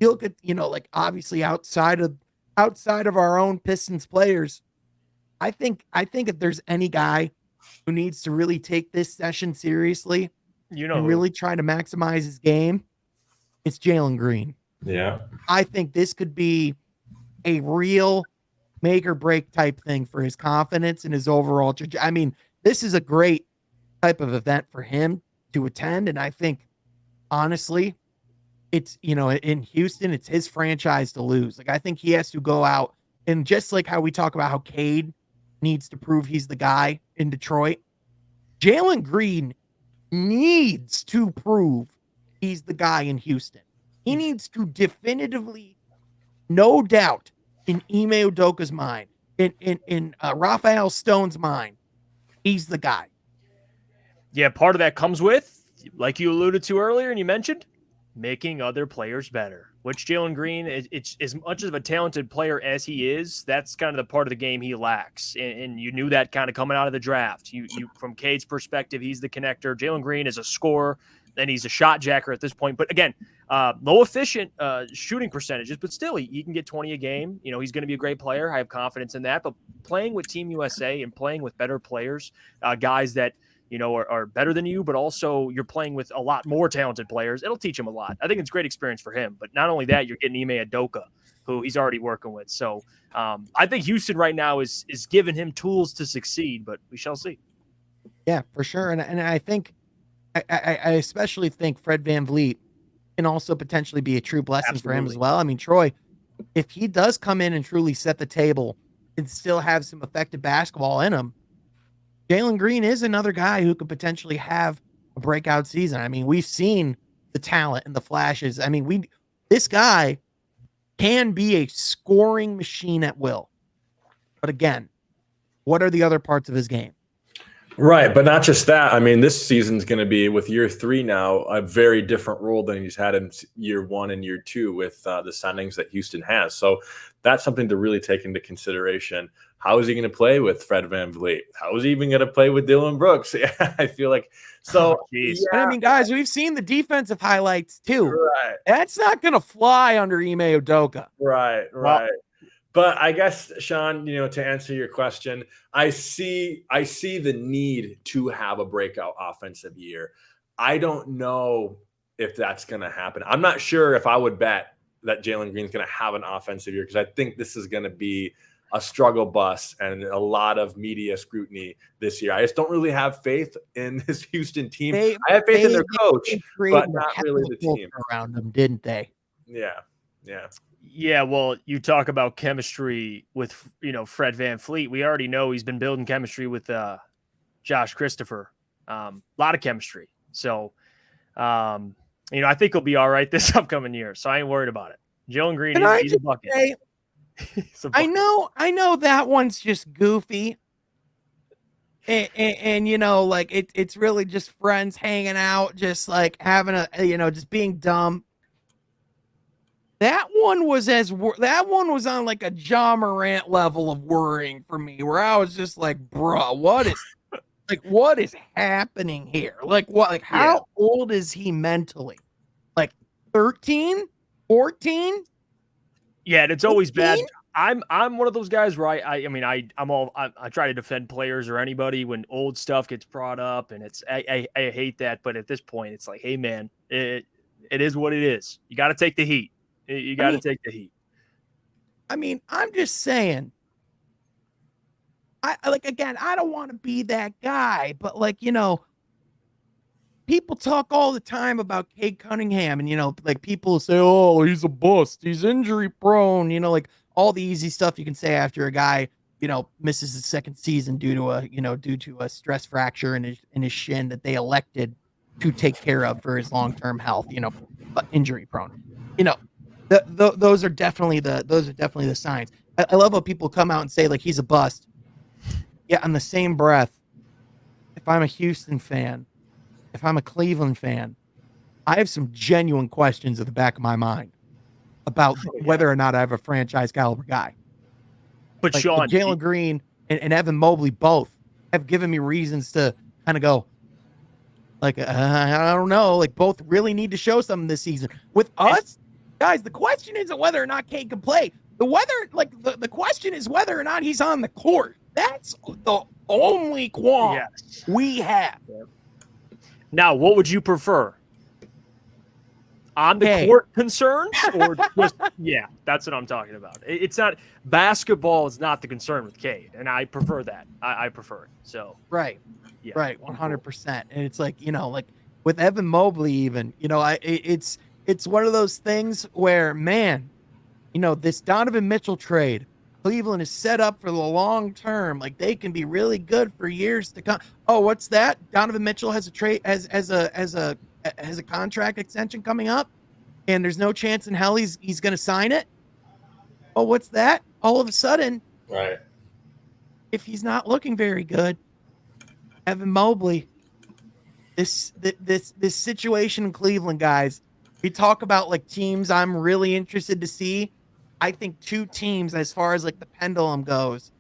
like obviously outside of our own Pistons players. I think if there's any guy who needs to really take this session seriously, and really try to maximize his game, it's Jalen Green.
Yeah,
I think this could be a real make or break type thing for his confidence and his overall. I mean, this is a great type of event for him to attend, and I think honestly, it's in Houston, it's his franchise to lose. Like I think he has to go out and just like how we talk about how Cade needs to prove he's the guy in Detroit, Jalen Green needs to prove he's the guy in Houston. He needs to definitively, no doubt, in Ime Udoka's mind, in Raphael Stone's mind, he's the guy.
Yeah, part of that comes with, like you alluded to earlier and you mentioned, making other players better, which Jalen Green, it's as much of a talented player as he is, that's kind of the part of the game he lacks. And you knew that kind of coming out of the draft. You from Cade's perspective, he's the connector. Jalen Green is a scorer, and he's a shot jacker at this point. But again, low efficient shooting percentages, but still he can get 20 a game. He's going to be a great player. I have confidence in that. But playing with Team USA and playing with better players, guys that are better than you, but also you're playing with a lot more talented players. It'll teach him a lot. I think it's a great experience for him. But not only that, you're getting Ime Udoka, who he's already working with. So I think Houston right now is giving him tools to succeed, but we shall see.
Yeah, for sure. And I think I especially think Fred VanVleet can also potentially be a true blessing for him as well. I mean, Troy, if he does come in and truly set the table and still have some effective basketball in him, Jalen Green is another guy who could potentially have a breakout season. I mean, we've seen the talent and the flashes. I mean, this guy can be a scoring machine at will. But again, what are the other parts of his game?
Right, but not just that. I mean, this season's going to be, with year 3 now, a very different role than he's had in year 1 and year 2 with the signings that Houston has. So that's something to really take into consideration. How is he going to play with Fred VanVleet? How is he even going to play with Dylan Brooks? I feel like so.
Yeah. I mean, guys, we've seen the defensive highlights too.
Right,
that's not going to fly under Ime Udoka.
Right. Well, but I guess, Sean, to answer your question, I see the need to have a breakout offensive year. I don't know if that's going to happen. I'm not sure if I would bet that Jalen Green's going to have an offensive year, because I think this is going to be a struggle bus and a lot of media scrutiny this year. I just don't really have faith in this Houston team. I have faith in their coach, but not really the team
around them, didn't they?
Yeah.
Yeah, well, you talk about chemistry with, Fred VanVleet. We already know he's been building chemistry with Josh Christopher. A lot of chemistry. So, I think he'll be all right this upcoming year. So I ain't worried about it. Jalen Green, he's a bucket.
I know that one's just goofy. And like it's really just friends hanging out, just like having just being dumb. That one was on like a Ja Morant level of worrying for me, where I was just like, bro, what is happening here? How old is he mentally? Like 13, 14?
Yeah, and it's always 15? Bad. I'm one of those guys where I try to defend players or anybody when old stuff gets brought up, and I hate that. But at this point, it's like, hey man, it is what it is. You got to take the heat. You got to take the heat.
I mean, I'm just saying. Again, I don't want to be that guy, but people talk all the time about Cade Cunningham, and people say, "Oh, he's a bust. He's injury prone." All the easy stuff you can say after a guy, misses his second season due to a stress fracture in his shin that they elected to take care of for his long-term health. But injury prone. Those are definitely the signs. I love how people come out and say like he's a bust. Yeah, in the same breath, if I'm a Houston fan, if I'm a Cleveland fan, I have some genuine questions at the back of my mind about whether or not I have a franchise caliber guy.
But Sean,
Jalen Green and Evan Mobley both have given me reasons to kind of go, I don't know, both really need to show something this season. With us, guys, the question isn't whether or not Cade can play. The question is whether or not he's on the court. That's the only qualm we have.
Now, what would you prefer? On the court concerns, or just that's what I'm talking about. It's not basketball is not the concern with Cade, and I prefer that. I prefer it. So
right, 100%. And it's with Evan Mobley, even it's one of those things where this Donovan Mitchell trade. Cleveland is set up for the long term. They can be really good for years to come. Oh, what's that? Donovan Mitchell has a trade has a contract extension coming up, and there's no chance in hell he's going to sign it. Oh, what's that? All of a sudden,
right?
If he's not looking very good, Evan Mobley. This situation in Cleveland, guys. We talk about teams I'm really interested to see. I think two teams, as far as the pendulum goes,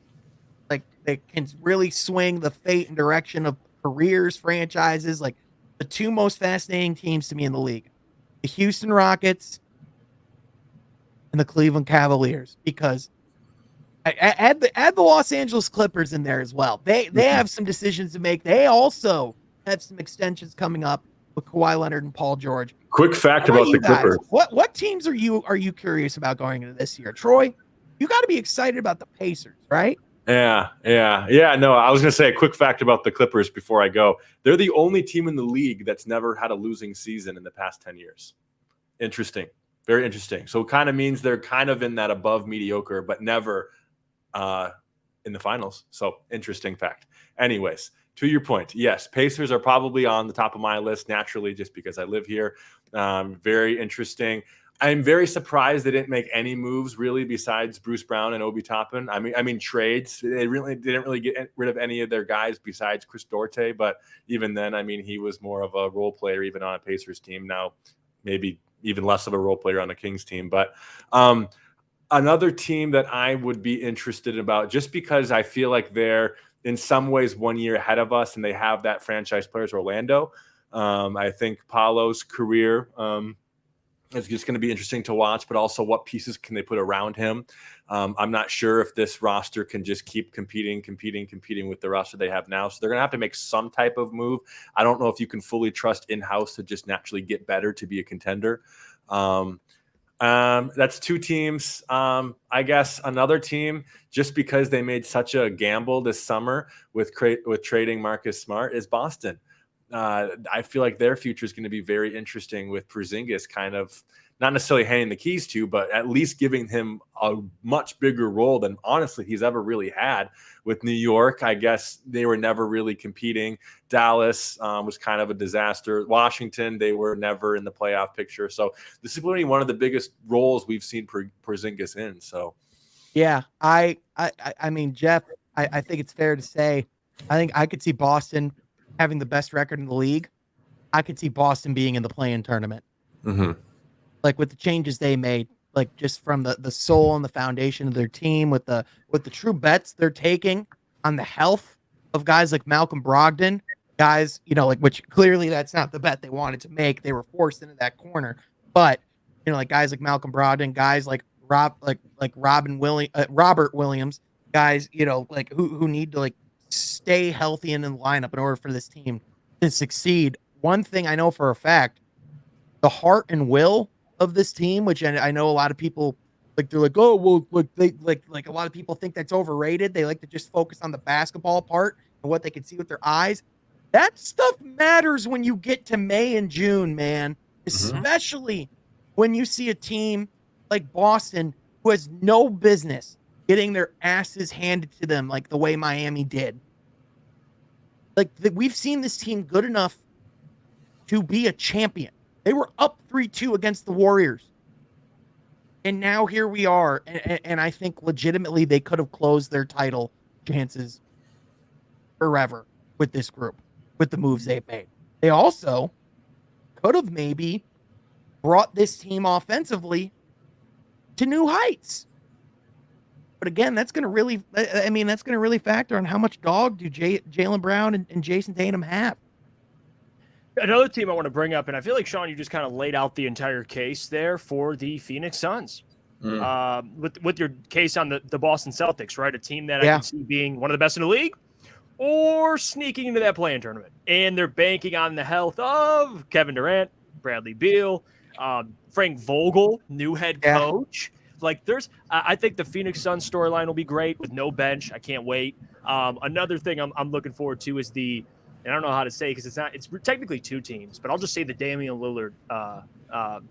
they can really swing the fate and direction of careers, franchises. The two most fascinating teams to me in the league, the Houston Rockets and the Cleveland Cavaliers, because I add the Los Angeles Clippers in there as well. They have some decisions to make. They also have some extensions coming up with Kawhi Leonard and Paul George.
Quick fact about the Clippers.
What teams are you curious about going into this year? Troy, you got to be excited about the Pacers, right?
Yeah. No, I was going to say a quick fact about the Clippers before I go. They're the only team in the league that's never had a losing season in the past 10 years. Interesting. Very interesting. So it kind of means they're kind of in that above mediocre, but never in the finals. So interesting fact. Anyways, to your point, yes, Pacers are probably on the top of my list naturally just because I live here. Very interesting. I'm very surprised they didn't make any moves really besides Bruce Brown and Obi Toppin. I mean trades. They really didn't get rid of any of their guys besides Chris Duarte. But even then, he was more of a role player even on a Pacers team. Now, maybe even less of a role player on the Kings team. But another team that I would be interested about, just because I feel like they're in some ways 1 year ahead of us and they have that franchise player, is Orlando. I think Paolo's career it's just going to be interesting to watch, but also what pieces can they put around him? I'm not sure if this roster can just keep competing with the roster they have now. So they're going to have to make some type of move. I don't know if you can fully trust in-house to just naturally get better to be a contender. That's two teams. I guess another team, just because they made such a gamble this summer with trading Marcus Smart, is Boston. I feel like their future is going to be very interesting with Porzingis kind of not necessarily handing the keys to, but at least giving him a much bigger role than honestly he's ever really had with New York. I guess they were never really competing. Dallas was kind of a disaster. Washington, they were never in the playoff picture. So this is really one of the biggest roles we've seen Porzingis in. So,
yeah, I mean, Jeff, I think it's fair to say, I think I could see Boston having the best record in the league. I could see Boston being in the play-in tournament.
Mm-hmm.
With the changes they made, just from the soul and the foundation of their team, with the true bets they're taking on the health of guys like Malcolm Brogdon, guys, which clearly that's not the bet they wanted to make. They were forced into that corner. But, guys like Malcolm Brogdon, guys like Robert Williams, guys, like who need to like stay healthy and in the lineup in order for this team to succeed. One thing I know for a fact, the heart and will of this team, which I know a lot of people like, they're like, oh, well, look, they like a lot of people think that's overrated. They like to just focus on the basketball part and what they can see with their eyes. That stuff matters when you get to May and June, man, especially when you see a team like Boston who has no business getting their asses handed to them like the way Miami did. Like, we've seen this team good enough to be a champion. They were up 3-2 against the Warriors. And now here we are. And I think legitimately they could have closed their title chances forever with this group, with the moves they've made. They also could have maybe brought this team offensively to new heights. But again, that's going to really factor on how much dog do Jaylen Brown and Jason Tatum have.
Another team I want to bring up, and I feel like, Sean, you just kind of laid out the entire case there for the Phoenix Suns. With your case on the Boston Celtics, right? A team that I can see being one of the best in the league or sneaking into that play-in tournament. And they're banking on the health of Kevin Durant, Bradley Beal, Frank Vogel, new head coach. Like, I think the Phoenix Suns storyline will be great with no bench. I can't wait. Another thing I'm looking forward to is and I don't know how to say because it's technically two teams, but I'll just say the Damian Lillard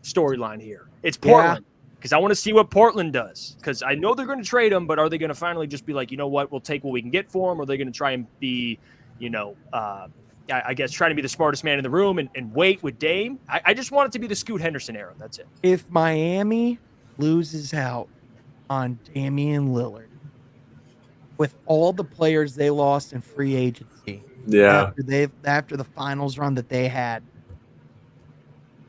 storyline here. It's Portland because I want to see what Portland does because I know they're going to trade him, but are they going to finally just be like, you know what, we'll take what we can get for him, or are they going to try and be, I guess trying to be the smartest man in the room and wait with Dame? I just want it to be the Scoot Henderson era. That's it.
If Miami loses out on Damian Lillard with all the players they lost in free agency, after the finals run that they had,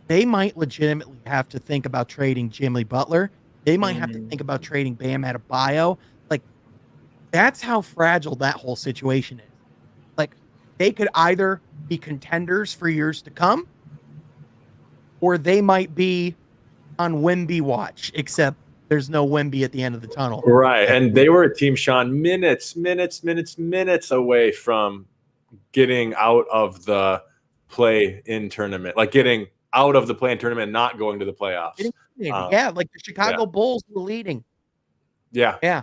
they might legitimately have to think about trading Jimmy Butler. They might have to think about trading Bam Adebayo. Like, that's how fragile that whole situation is. Like, they could either be contenders for years to come, or they might be on Wemby watch, except there's no Wemby at the end of the tunnel.
Right. And they were a team, Sean, minutes away from getting out of the play-in tournament, like getting out of the play-in tournament and not going to the playoffs.
Like the Chicago Bulls were leading.
Yeah.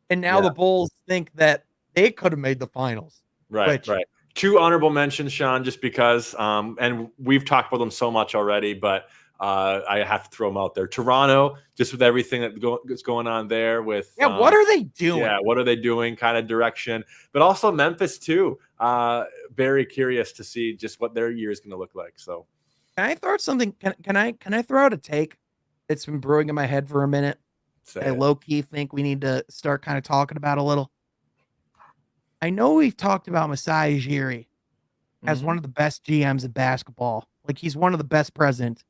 And now the Bulls think that they could have made the finals.
Right. Two honorable mentions, Sean, just because, and we've talked about them so much already, but I have to throw them out there. Toronto, just with everything that's going on there with
what are they doing?
Yeah, what are they doing? Kind of direction, but also Memphis too. Very curious to see just what their year is going to look like. So,
can I throw out something? Can I throw out a take that's been brewing in my head for a minute? I low key think we need to start kind of talking about a little. I know we've talked about Masai Ujiri as one of the best GMs in basketball. Like, he's one of the best presidents.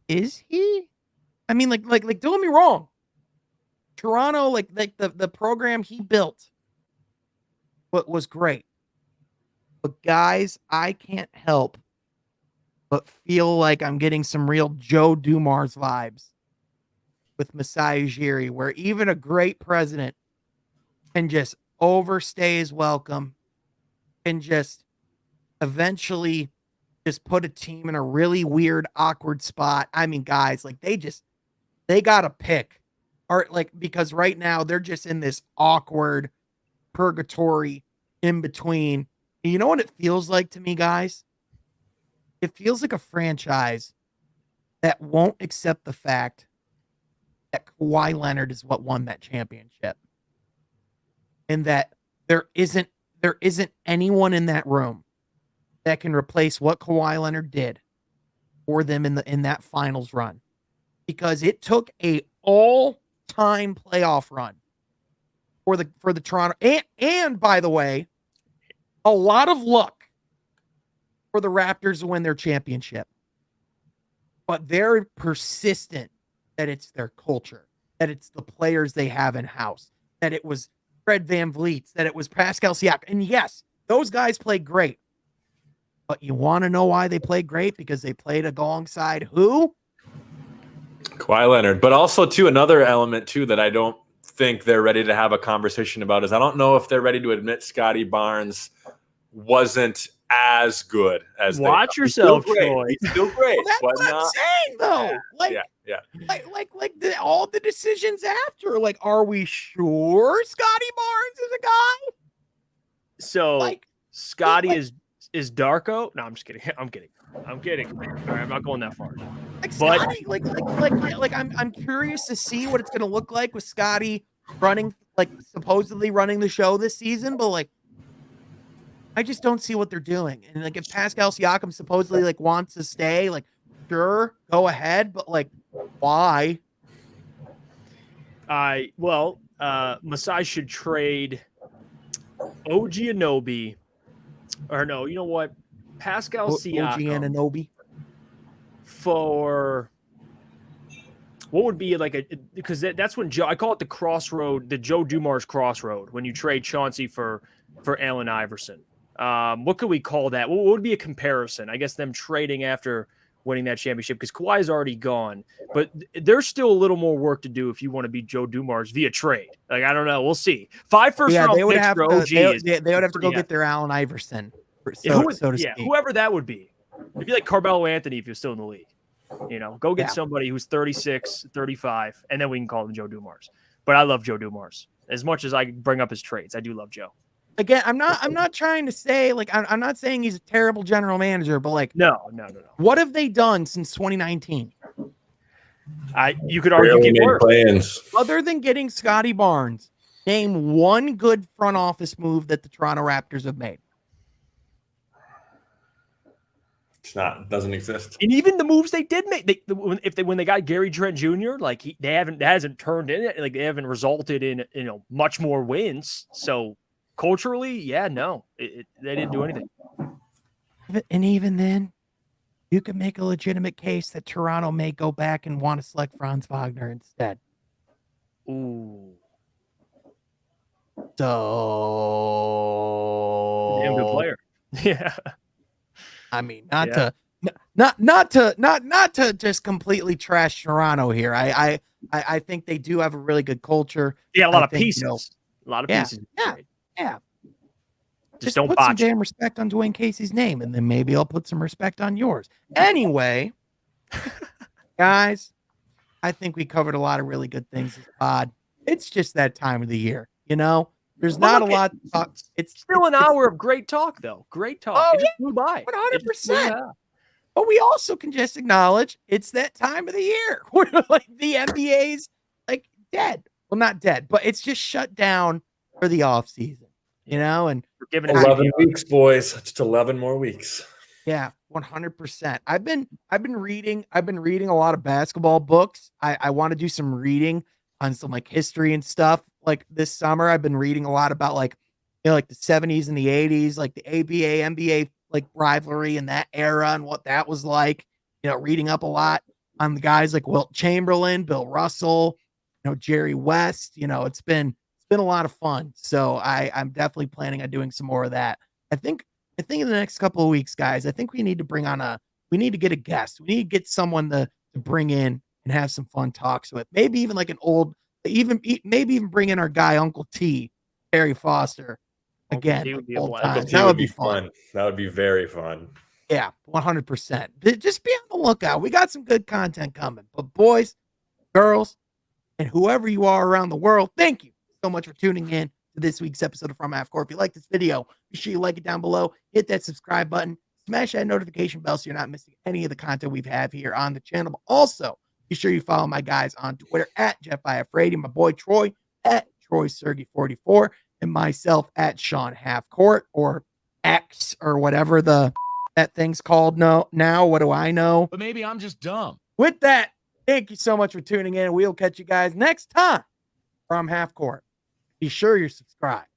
Is he? I mean, like, don't get me wrong. Toronto, like the program he built, was great. But guys, I can't help but feel like I'm getting some real Joe Dumars vibes with Masai Ujiri, where even a great president can just overstay his welcome and just eventually just put a team in a really weird, awkward spot. I mean, guys, like they got to pick, or like, because right now they're just in this awkward purgatory in between. And you know what it feels like to me, guys? It feels like a franchise that won't accept the fact that Kawhi Leonard is what won that championship, and that there isn't anyone in that room that can replace what Kawhi Leonard did for them in that finals run, because it took a all-time playoff run for the Toronto and by the way, a lot of luck for the Raptors to win their championship. But they're persistent that it's their culture, that it's the players they have in house, that it was Fred VanVleet, that it was Pascal Siakam. And yes, those guys played great. But you want to know why they played great? Because they played alongside who?
Kawhi Leonard. But also, too, another element, too, that I don't think they're ready to have a conversation about is I don't know if they're ready to admit Scotty Barnes wasn't as good as
Watch yourself, Troy.
He's still great.
Well, that's
but
what I'm saying, though.
All
the decisions after. Like, are we sure Scotty Barnes is a guy?
So Scotty is Darko? No, I'm just kidding. I'm kidding. All right, I'm not going that far.
Like Scotty, I'm curious to see what it's gonna look like with Scotty running, like supposedly running the show this season, but like I just don't see what they're doing. And like if Pascal Siakam supposedly like wants to stay, like sure, go ahead, but like why?
Masai should trade OG Anunoby, or no, you know what? Pascal Siakam.
OG Anunoby
for what would be like because that's when I call it the crossroad, the Joe Dumars crossroad, when you trade Chauncey for Allen Iverson. What could we call that? What would be a comparison? I guess them trading after winning that championship, because Kawhi is already gone, but there's still a little more work to do if you want to be Joe Dumars via trade. Like, I don't know. We'll see. 5 first-round picks for OG.
They would have to go get their Allen Iverson, so to speak.
Whoever that would be. It'd be like Carmelo Anthony if you're still in the league. You know, go get somebody who's 36, 35, and then we can call him Joe Dumars. But I love Joe Dumars. As much as I bring up his traits, I do love Joe.
Again, I'm not trying to say, like, I'm not saying he's a terrible general manager, but like,
no.
What have they done since 2019?
You could argue get worse.
Plans.
Other than getting Scotty Barnes, name one good front office move that the Toronto Raptors have made.
Doesn't exist.
And even the moves they did make, when they got Gary Trent Jr., like that hasn't turned in it, like they haven't resulted in much more wins. So culturally, they didn't do anything.
And even then, you could make a legitimate case that Toronto may go back and want to select Franz Wagner instead.
Ooh.
So
damn good player. Yeah.
I mean, not to just completely trash Toronto here. I think they do have a really good culture.
Yeah, a lot of pieces. A lot of pieces.
Yeah.
Just don't
put some damn respect on Dwayne Casey's name, and then maybe I'll put some respect on yours. Anyway, guys, I think we covered a lot of really good things this pod. It's just that time of the year, There's not a lot to talk.
It's still an hour of great talk, though. Great talk.
Oh,
it just flew by.
100%. But we also can just acknowledge it's that time of the year where like the NBA's like dead. Well, not dead, but it's just shut down for the off season. And
we're giving
11 weeks, boys. Just 11 more weeks.
Yeah, 100%. I've been reading a lot of basketball books. I want to do some reading on some like history and stuff. Like this summer, I've been reading a lot about like the 70s and the 80s, like the ABA, NBA like rivalry in that era and what that was like. Reading up a lot on the guys like Wilt Chamberlain, Bill Russell, Jerry West. It's been a lot of fun. So I'm definitely planning on doing some more of that. I think in the next couple of weeks, guys, I think we need to we need to get a guest. We need to get someone to bring in and have some fun talks with. Maybe even like maybe even bring in our guy, Uncle T, Harry Foster. Again, that would be fun.
That would be very fun.
Yeah, 100%. Just be on the lookout. We got some good content coming. But boys, girls, and whoever you are around the world, thank you so much for tuning in to this week's episode of From Half Court. If you like this video, be sure you like it down below. Hit that subscribe button. Smash that notification bell so you're not missing any of the content we've have here on the channel. But also, be sure you follow my guys on Twitter at JeffIFRady, my boy Troy at TroySergy44, and myself at Sean Halfcourt or X or whatever that thing's called now. What do I know?
But maybe I'm just dumb.
With that, thank you so much for tuning in. We'll catch you guys next time from Half Court. Be sure you're subscribed.